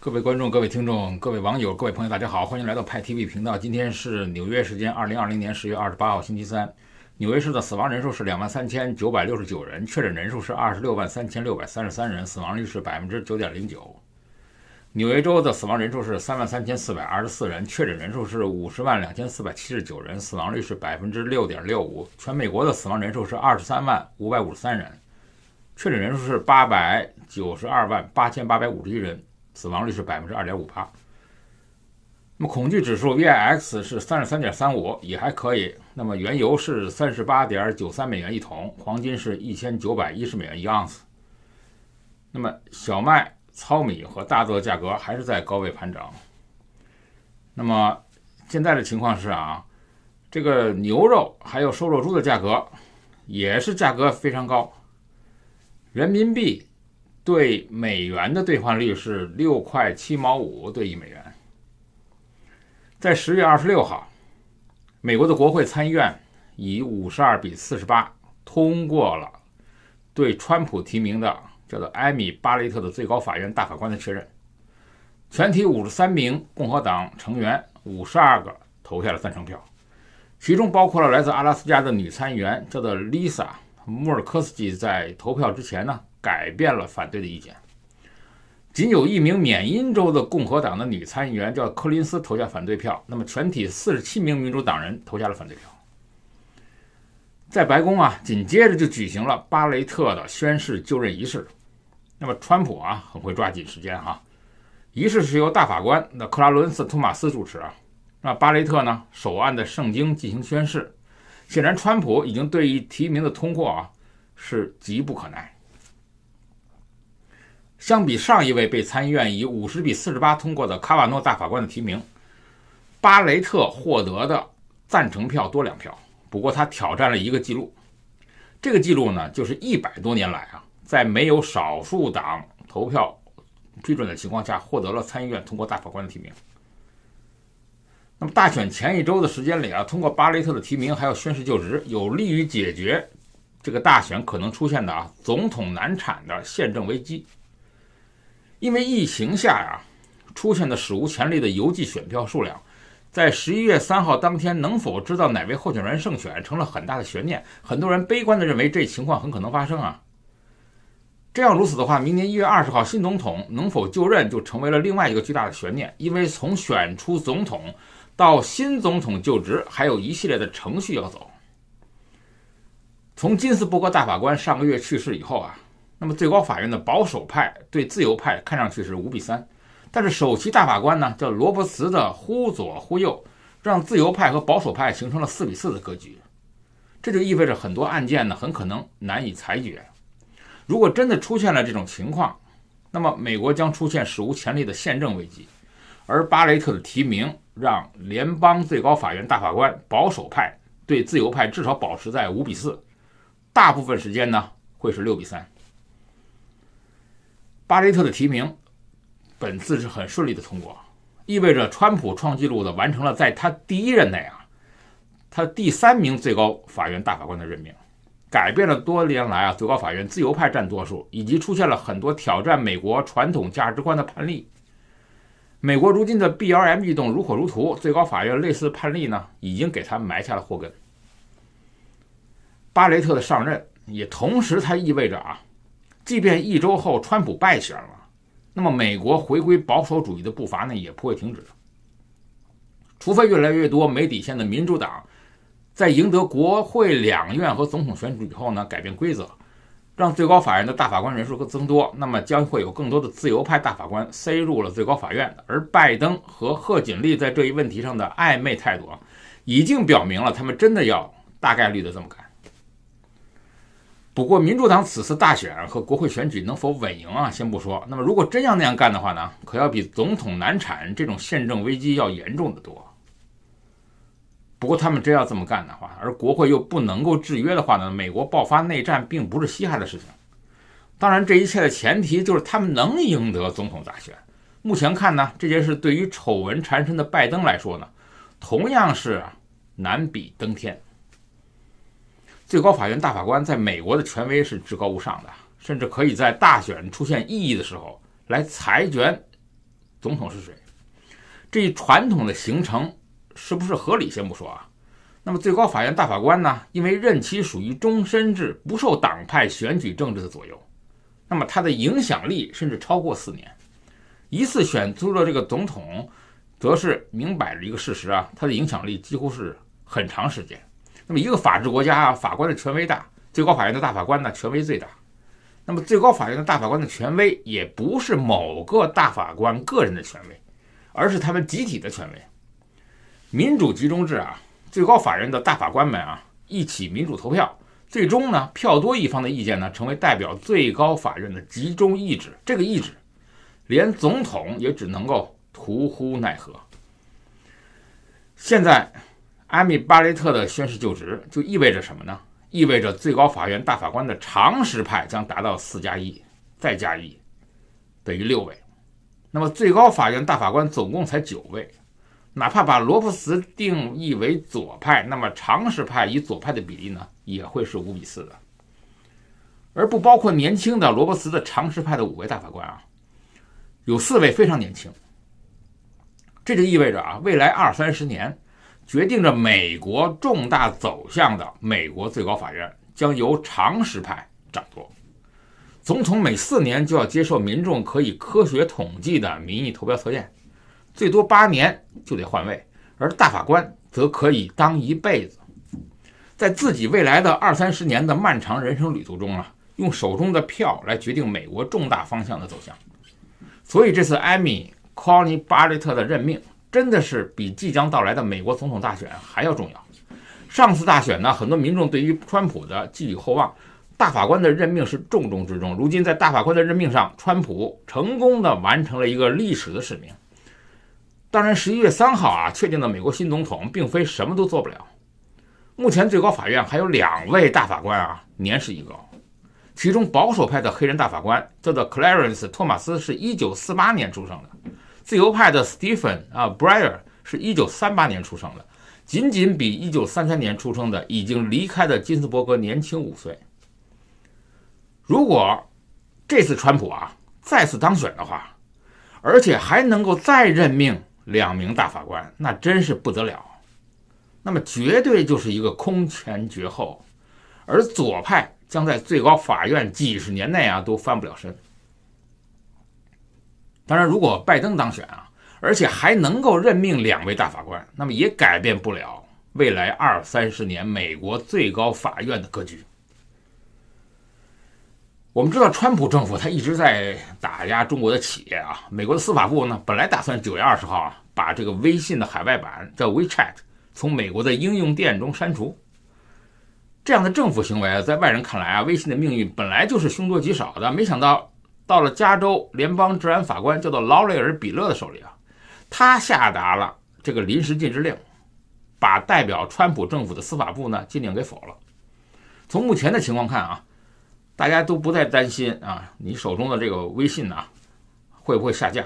各位观众、各位听众、各位网友、各位朋友，大家好，欢迎来到派 TV 频道。今天是纽约时间2020年10月28号星期三。纽约市的死亡人数是23969人，确诊人数是263633人，死亡率是9.09%。纽约州的死亡人数是33424人，确诊人数是502479人，死亡率是6.65%。全美国的死亡人数是235553人，确诊人数是8928851人，死亡率是2.58%。那么恐惧指数 VIX 是33.35，也还可以。那么原油是38.93美元一桶，黄金是1910美元一盎司。那么小麦、糙米和大豆的价格还是在高位盘涨。那么现在的情况是这个牛肉还有瘦肉猪的价格也是价格非常高。人民币对美元的兑换率是6块7毛5兑1美元。在10月26号，美国的国会参议院以52比48通过了对川普提名的叫做艾米·巴雷特的最高法院大法官的确认。全体53名共和党成员，52个投下了赞成票，其中包括了来自阿拉斯加的女参议员叫做 Lisa 穆尔科斯基，在投票之前改变了反对的意见。仅有一名缅因州的共和党的女参议员叫柯林斯投下反对票，那么全体47名民主党人投下了反对票。在白宫紧接着就举行了巴雷特的宣誓就任仪式。那么川普很会抓紧时间仪式是由大法官的克拉伦斯·托马斯主持那巴雷特手按的圣经进行宣誓。显然川普已经对于提名的通过是急不可耐。相比上一位被参议院以50比48通过的卡瓦诺大法官的提名，巴雷特获得的赞成票多2票。不过他挑战了一个记录，这个记录就是100多年来在没有少数党投票批准的情况下获得了参议院通过大法官的提名。那么大选前一周的时间里通过巴雷特的提名还有宣誓就职，有利于解决这个大选可能出现的总统难产的宪政危机。因为疫情下出现的史无前例的邮寄选票数量，在11月3号当天能否知道哪位候选人胜选成了很大的悬念，很多人悲观地认为这情况很可能发生这样如此的话，明年1月20号新总统能否就任就成为了另外一个巨大的悬念，因为从选出总统到新总统就职还有一系列的程序要走。从金斯伯格大法官上个月去世以后那么最高法院的保守派对自由派看上去是5比3，但是首席大法官叫罗伯茨的忽左忽右，让自由派和保守派形成了4比4的格局。这就意味着很多案件很可能难以裁决。如果真的出现了这种情况，那么美国将出现史无前例的宪政危机。而巴雷特的提名让联邦最高法院大法官保守派对自由派至少保持在5比4，大部分时间会是6比3。巴雷特的提名本次是很顺利的通过，意味着川普创纪录的完成了在他第一任内他第3名最高法院大法官的任命，改变了多年来最高法院自由派占多数，以及出现了很多挑战美国传统价值观的判例。美国如今的 BLM 运动如火如荼，最高法院类似判例已经给他埋下了祸根。巴雷特的上任也同时它意味着即便1周后川普败选了，那么美国回归保守主义的步伐也不会停止。除非越来越多没底线的民主党在赢得国会2院和总统选举以后改变规则，让最高法院的大法官人数更增多，那么将会有更多的自由派大法官塞入了最高法院。而拜登和贺锦丽在这一问题上的暧昧态度已经表明了他们真的要大概率的这么干。不过民主党此次大选和国会选举能否稳赢先不说，那么如果真要那样干的话可要比总统难产这种宪政危机要严重的多。不过他们真要这么干的话，而国会又不能够制约的话美国爆发内战并不是稀罕的事情。当然这一切的前提就是他们能赢得总统大选。目前看这件事对于丑闻缠身的拜登来说同样是难比登天。最高法院大法官在美国的权威是至高无上的，甚至可以在大选出现异议的时候来裁决总统是谁。这一传统的形成是不是合理先不说啊，那么最高法院大法官呢，因为任期属于终身制，不受党派选举政治的左右，那么他的影响力甚至超过4年。一次选出了这个总统，则是明摆着一个事实啊，他的影响力几乎是很长时间。那么一个法治国家啊，法官的权威大，最高法院的大法官呢权威最大。那么最高法院的大法官的权威也不是某个大法官个人的权威，而是他们集体的权威。民主集中制啊，最高法院的大法官们啊一起民主投票，最终呢票多一方的意见呢成为代表最高法院的集中意志，这个意志连总统也只能够徒呼奈何。现在艾米·巴雷特的宣誓就职就意味着什么呢？意味着最高法院大法官的常识派将达到4+1再加1等于6位。那么最高法院大法官总共才9位，哪怕把罗伯茨定义为左派，那么常识派与左派的比例呢也会是5:4的。而不包括年轻的罗伯茨的常识派的5位大法官啊，有4位非常年轻。这就意味着啊，未来20-30年决定着美国重大走向的美国最高法院将由常识派掌舵。总统每4年就要接受民众可以科学统计的民意投票测验，最多8年就得换位，而大法官则可以当一辈子。在自己未来的20-30年的漫长人生旅途中啊，用手中的票来决定美国重大方向的走向。所以这次艾米·康尼·巴雷特的任命真的是比即将到来的美国总统大选还要重要。上次大选呢，很多民众对于川普的寄予厚望，大法官的任命是重中之重。如今在大法官的任命上，川普成功的完成了一个历史的使命。当然11月3号啊，确定的美国新总统并非什么都做不了。目前最高法院还有2位大法官啊，年事已高。其中保守派的黑人大法官叫做 Clarence 托马斯，是1948年出生的。自由派的 Stephen Breyer 是1938年出生的，仅仅比1933年出生的已经离开的金斯伯格年轻5岁。如果这次川普啊再次当选的话，而且还能够再任命2名大法官，那真是不得了。那么绝对就是一个空前绝后，而左派将在最高法院几十年内啊都翻不了身。当然，如果拜登当选啊，而且还能够任命2位大法官，那么也改变不了未来20-30年美国最高法院的格局。我们知道，川普政府他一直在打压中国的企业啊。美国的司法部呢，本来打算9月20号啊，把这个微信的海外版叫 WeChat 从美国的应用店中删除。这样的政府行为啊，在外人看来啊，微信的命运本来就是凶多吉少的，没想到到了加州联邦治安法官叫做劳雷尔·比勒的手里啊，他下达了这个临时禁止令，把代表川普政府的司法部呢禁令给否了。从目前的情况看啊，大家都不再担心啊，你手中的这个微信啊会不会下架。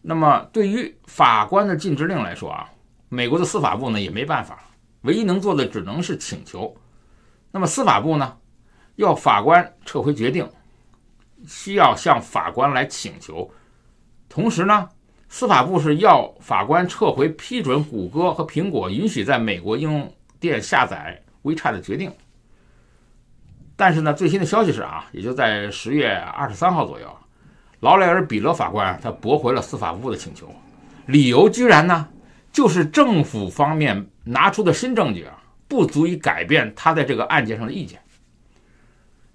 那么对于法官的禁止令来说啊，美国的司法部呢也没办法，唯一能做的只能是请求。那么司法部呢要法官撤回决定，需要向法官来请求。同时呢，司法部是要法官撤回批准谷歌和苹果允许在美国应用店下载 WeChat 的决定。但是呢，最新的消息是啊，也就在10月23号左右，劳雷尔·比勒法官他驳回了司法部的请求，理由居然呢就是政府方面拿出的新证据啊，不足以改变他在这个案件上的意见。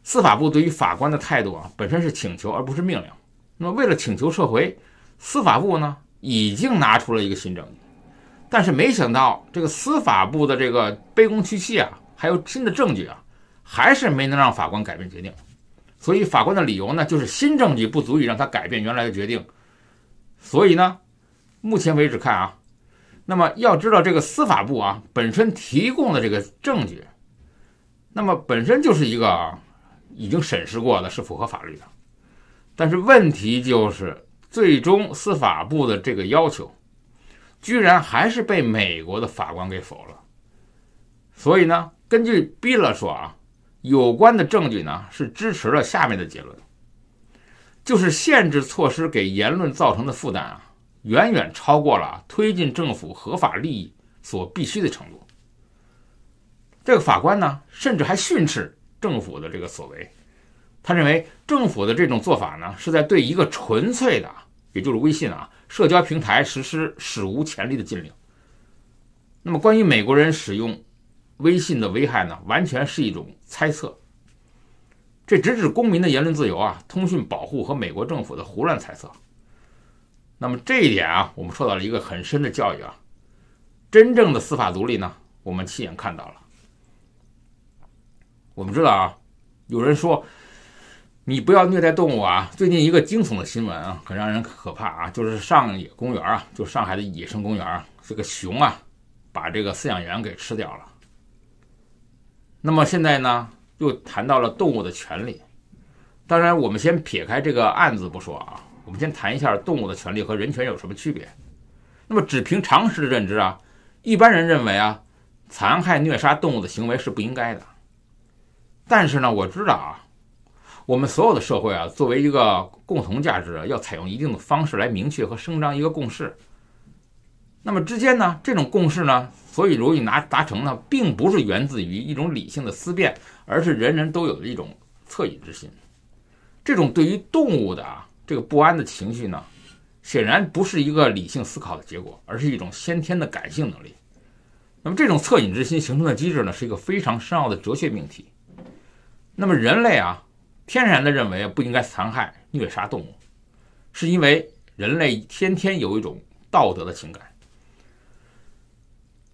司法部对于法官的态度啊，本身是请求而不是命令。那么为了请求撤回，司法部呢已经拿出了一个新证据，但是没想到这个司法部的这个卑躬屈膝啊，还有新的证据啊，还是没能让法官改变决定。所以法官的理由呢，就是新证据不足以让他改变原来的决定。所以呢，目前为止看啊，那么要知道这个司法部啊本身提供的这个证据，那么本身就是一个已经审视过的，是符合法律的。但是问题就是最终司法部的这个要求居然还是被美国的法官给否了。所以呢，根据比勒说啊，有关的证据呢是支持了下面的结论：就是限制措施给言论造成的负担啊，远远超过了推进政府合法利益所必须的程度。这个法官呢，甚至还训斥政府的这个所为，他认为政府的这种做法呢，是在对一个纯粹的，也就是微信啊社交平台实施史无前例的禁令。那么关于美国人使用微信的危害呢，完全是一种猜测，这直指公民的言论自由啊、通讯保护和美国政府的胡乱猜测。那么这一点啊，我们受到了一个很深的教育啊，真正的司法独立呢，我们亲眼看到了。我们知道啊，有人说你不要虐待动物啊。最近一个惊悚的新闻啊，很让人可怕啊，就是上野公园啊，就上海的野生公园啊，这个熊啊，把这个饲养员给吃掉了。那么现在呢，又谈到了动物的权利。当然，我们先撇开这个案子不说啊，我们先谈一下动物的权利和人权有什么区别。那么只凭常识的认知啊，一般人认为啊，残害虐杀动物的行为是不应该的。但是呢，我知道啊，我们所有的社会啊，作为一个共同价值啊，要采用一定的方式来明确和声张一个共识。那么之间呢，这种共识呢，所以容易达成呢，并不是源自于一种理性的思辨，而是人人都有的一种恻隐之心。这种对于动物的这个不安的情绪呢，显然不是一个理性思考的结果，而是一种先天的感性能力。那么这种恻隐之心形成的机制呢，是一个非常深奥的哲学命题。那么人类啊，天然的认为不应该残害虐杀动物，是因为人类天天有一种道德的情感。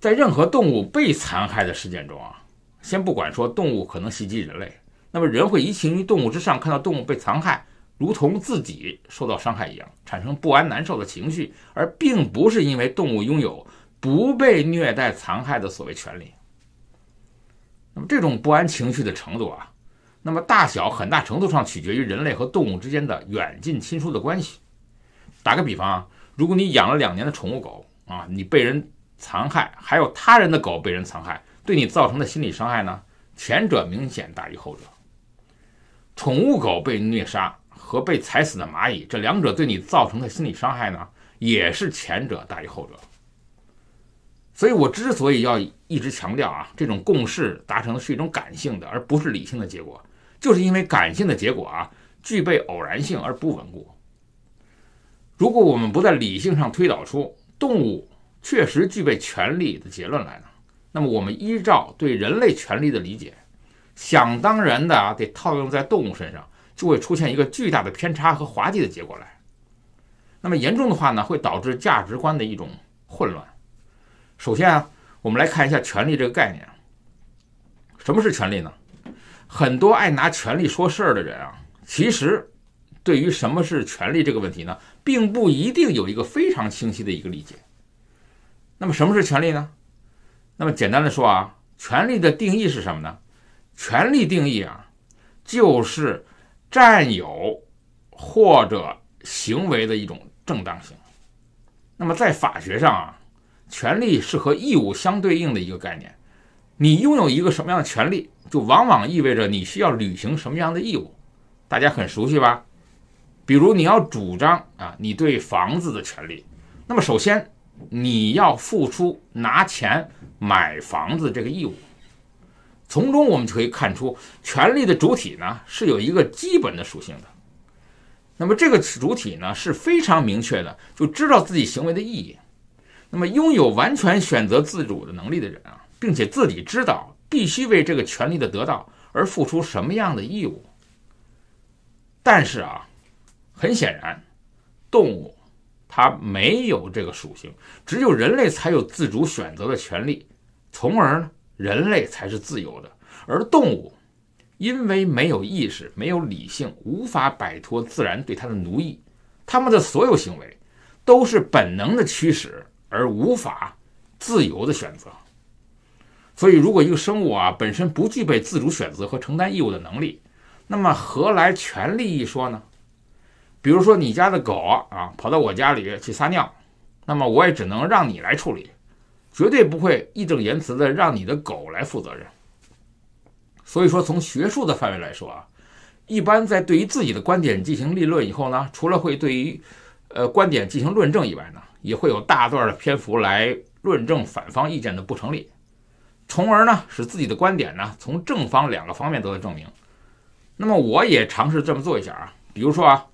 在任何动物被残害的事件中啊，先不管说动物可能袭击人类，那么人会移情于动物之上，看到动物被残害，如同自己受到伤害一样，产生不安难受的情绪，而并不是因为动物拥有不被虐待残害的所谓权利。那么这种不安情绪的程度啊，那么大小很大程度上取决于人类和动物之间的远近亲疏的关系。打个比方啊，如果你养了2年的宠物狗啊，你被人残害，还有他人的狗被人残害，对你造成的心理伤害呢，前者明显大于后者。宠物狗被虐杀和被踩死的蚂蚁，这两者对你造成的心理伤害呢，也是前者大于后者。所以我之所以要一直强调啊，这种共识达成的是一种感性的，而不是理性的结果，就是因为感性的结果啊，具备偶然性而不稳固。如果我们不在理性上推导出动物确实具备权利的结论来呢，那么我们依照对人类权利的理解，想当然的得套用在动物身上，就会出现一个巨大的偏差和滑稽的结果来。那么严重的话呢，会导致价值观的一种混乱。首先啊，我们来看一下权利这个概念。什么是权利呢？很多爱拿权利说事儿的人啊，其实对于什么是权利这个问题呢，并不一定有一个非常清晰的一个理解。那么什么是权利呢？那么简单的说啊，权利的定义是什么呢？权利定义啊，就是占有或者行为的一种正当性。那么在法学上啊，权利是和义务相对应的一个概念。你拥有一个什么样的权利，就往往意味着你需要履行什么样的义务。大家很熟悉吧？比如你要主张啊，你对房子的权利，那么首先你要付出拿钱买房子这个义务。从中我们就可以看出，权利的主体呢是有一个基本的属性的。那么这个主体呢是非常明确的，就知道自己行为的意义。那么拥有完全选择自主的能力的人啊，并且自己知道必须为这个权利的得到而付出什么样的义务。但是啊，很显然，动物它没有这个属性，只有人类才有自主选择的权利，从而呢，人类才是自由的。而动物因为没有意识，没有理性，无法摆脱自然对它的奴役，它们的所有行为都是本能的驱使，而无法自由的选择。所以如果一个生物啊本身不具备自主选择和承担义务的能力，那么何来权利一说呢？比如说你家的狗啊跑到我家里去撒尿，那么我也只能让你来处理，绝对不会义正言辞的让你的狗来负责任。所以说从学术的范围来说啊，一般在对于自己的观点进行立论以后呢，除了会对于观点进行论证以外呢，也会有大段的篇幅来论证反方意见的不成立，从而呢使自己的观点呢从正方两个方面得到证明。那么我也尝试这么做一下啊，比如说啊，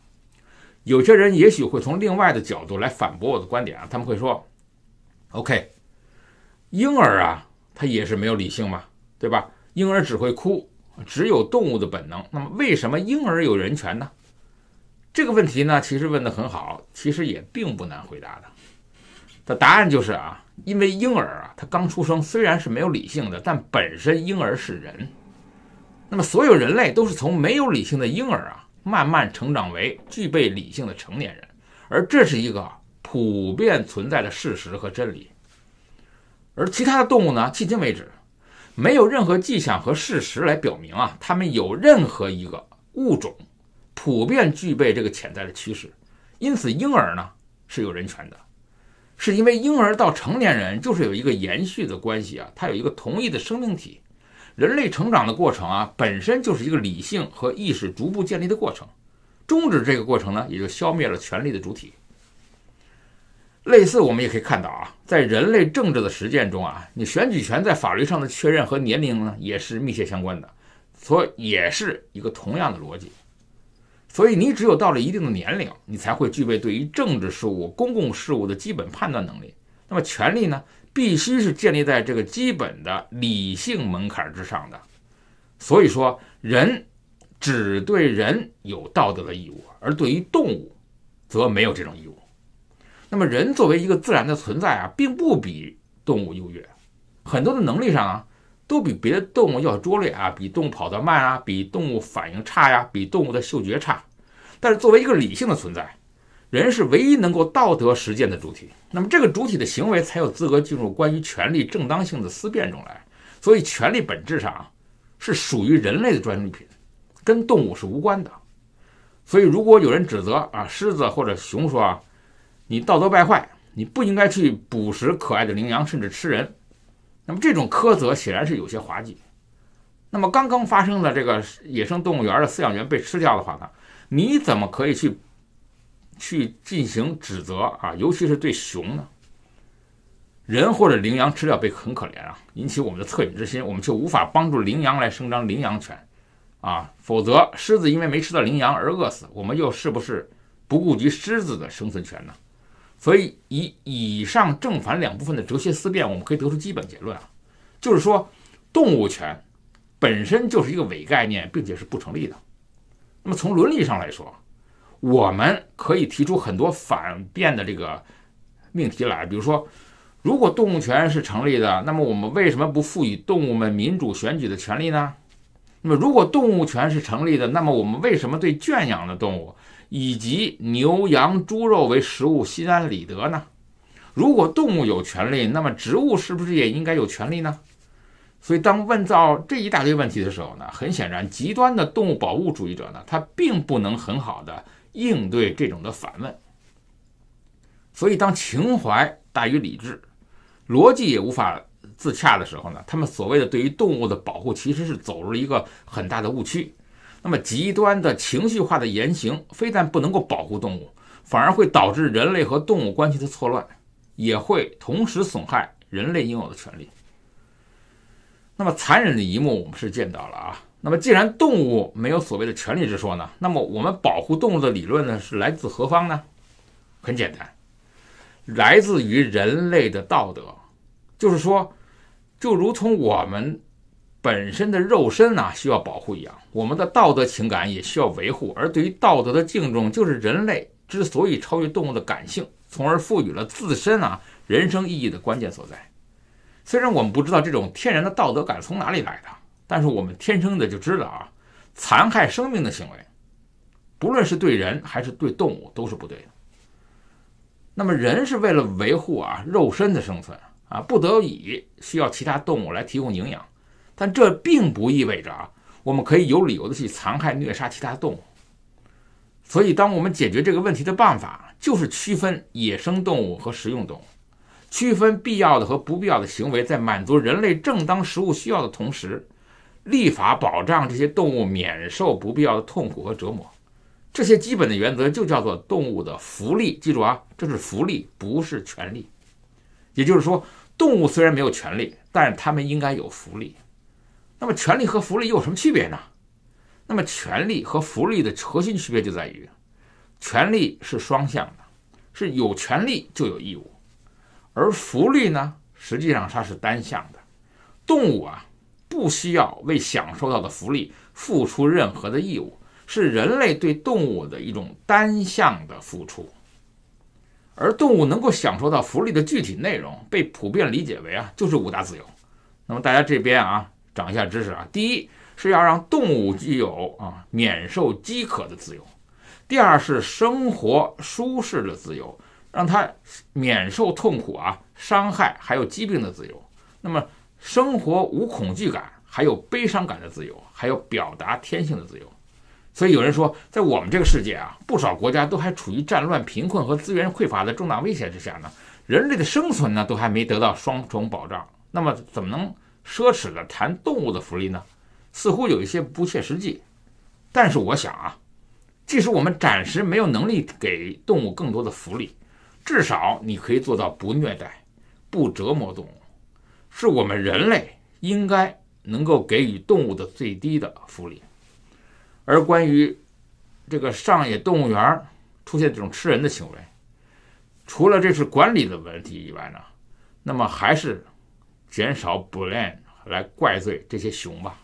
有些人也许会从另外的角度来反驳我的观点啊，他们会说 OK， 婴儿啊他也是没有理性嘛，对吧？婴儿只会哭，只有动物的本能，那么为什么婴儿有人权呢？这个问题呢其实问得很好，其实也并不难回答的。答案就是啊，因为婴儿啊他刚出生虽然是没有理性的，但本身婴儿是人。那么所有人类都是从没有理性的婴儿啊慢慢成长为具备理性的成年人，而这是一个普遍存在的事实和真理。而其他的动物呢，迄今为止没有任何迹象和事实来表明啊，它们有任何一个物种普遍具备这个潜在的趋势。因此婴儿呢是有人权的，是因为婴儿到成年人就是有一个延续的关系啊，它有一个同一的生命体。人类成长的过程啊，本身就是一个理性和意识逐步建立的过程，终止这个过程呢，也就消灭了权力的主体。类似我们也可以看到啊，在人类政治的实践中啊，你选举权在法律上的确认和年龄呢也是密切相关的，所以也是一个同样的逻辑。所以你只有到了一定的年龄，你才会具备对于政治事务、公共事务的基本判断能力。那么权力呢，必须是建立在这个基本的理性门槛之上的。所以说，人只对人有道德的义务，而对于动物则没有这种义务。那么人作为一个自然的存在啊，并不比动物优越，很多的能力上啊，都比别的动物要拙劣啊，比动物跑得慢啊，比动物反应差呀，比动物的嗅觉差。但是作为一个理性的存在，人是唯一能够道德实践的主体，那么这个主体的行为才有资格进入关于权力正当性的思辨中来。所以权力本质上是属于人类的专利品，跟动物是无关的。所以如果有人指责啊狮子或者熊说啊，你道德败坏，你不应该去捕食可爱的羚羊，甚至吃人，那么这种苛责显然是有些滑稽。那么刚刚发生的这个野生动物园的饲养员被吃掉的话呢，你怎么可以去进行指责啊？尤其是对熊呢？人或者羚羊吃掉被很可怜啊，引起我们的恻隐之心，我们就无法帮助羚羊来伸张羚羊权啊。否则狮子因为没吃到羚羊而饿死，我们又是不是不顾及狮子的生存权呢？所以以上正反两部分的哲学思辨，我们可以得出基本结论啊，就是说动物权本身就是一个伪概念，并且是不成立的。那么从伦理上来说，我们可以提出很多反辩的这个命题来，比如说，如果动物权是成立的，那么我们为什么不赋予动物们民主选举的权利呢？那么如果动物权是成立的，那么我们为什么对圈养的动物以及牛羊猪肉为食物心安理得呢？如果动物有权利，那么植物是不是也应该有权利呢？所以当问到这一大堆问题的时候呢，很显然极端的动物保护主义者呢，他并不能很好的应对这种的反问。所以当情怀大于理智，逻辑也无法自洽的时候呢，他们所谓的对于动物的保护其实是走入了一个很大的误区。那么极端的情绪化的言行非但不能够保护动物，反而会导致人类和动物关系的错乱，也会同时损害人类应有的权利。那么残忍的一幕我们是见到了啊。那么既然动物没有所谓的权利之说呢，那么我们保护动物的理论呢是来自何方呢？很简单，来自于人类的道德。就是说，就如同我们本身的肉身啊需要保护一样，我们的道德情感也需要维护。而对于道德的敬重，就是人类之所以超越动物的感性，从而赋予了自身人生意义的关键所在。虽然我们不知道这种天然的道德感从哪里来的，但是我们天生的就知道残害生命的行为，不论是对人还是对动物都是不对的。那么人是为了维护肉身的生存不得已需要其他动物来提供营养，但这并不意味着我们可以有理由的去残害虐杀其他动物。所以当我们解决这个问题的办法，就是区分野生动物和食用动物，区分必要的和不必要的行为，在满足人类正当食物需要的同时，立法保障这些动物免受不必要的痛苦和折磨。这些基本的原则就叫做动物的福利。记住啊，这是福利，不是权利。也就是说，动物虽然没有权利，但是它们应该有福利。那么权利和福利有什么区别呢？那么权利和福利的核心区别就在于，权利是双向的，是有权利就有义务，而福利呢，实际上它是单向的。动物啊，不需要为享受到的福利付出任何的义务，是人类对动物的一种单向的付出。而动物能够享受到福利的具体内容，被普遍理解为啊，就是5大自由。那么大家这边啊，长一下知识啊。第一是要让动物具有免受饥渴的自由；第二是生活舒适的自由，让它免受痛苦啊、伤害还有疾病的自由。那么生活无恐惧感，还有悲伤感的自由，还有表达天性的自由。所以有人说，在我们这个世界啊，不少国家都还处于战乱、贫困和资源匮乏的重大威胁之下呢，人类的生存呢都还没得到双重保障。那么怎么能奢侈的谈动物的福利呢？似乎有一些不切实际。但是我想啊，即使我们暂时没有能力给动物更多的福利，至少你可以做到不虐待、不折磨动物，是我们人类应该能够给予动物的最低的福利。而关于这个上野动物园出现这种吃人的行为，除了这是管理的问题以外呢，那么还是减少 blame 来怪罪这些熊吧。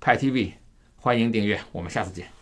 派 TV 欢迎订阅，我们下次见。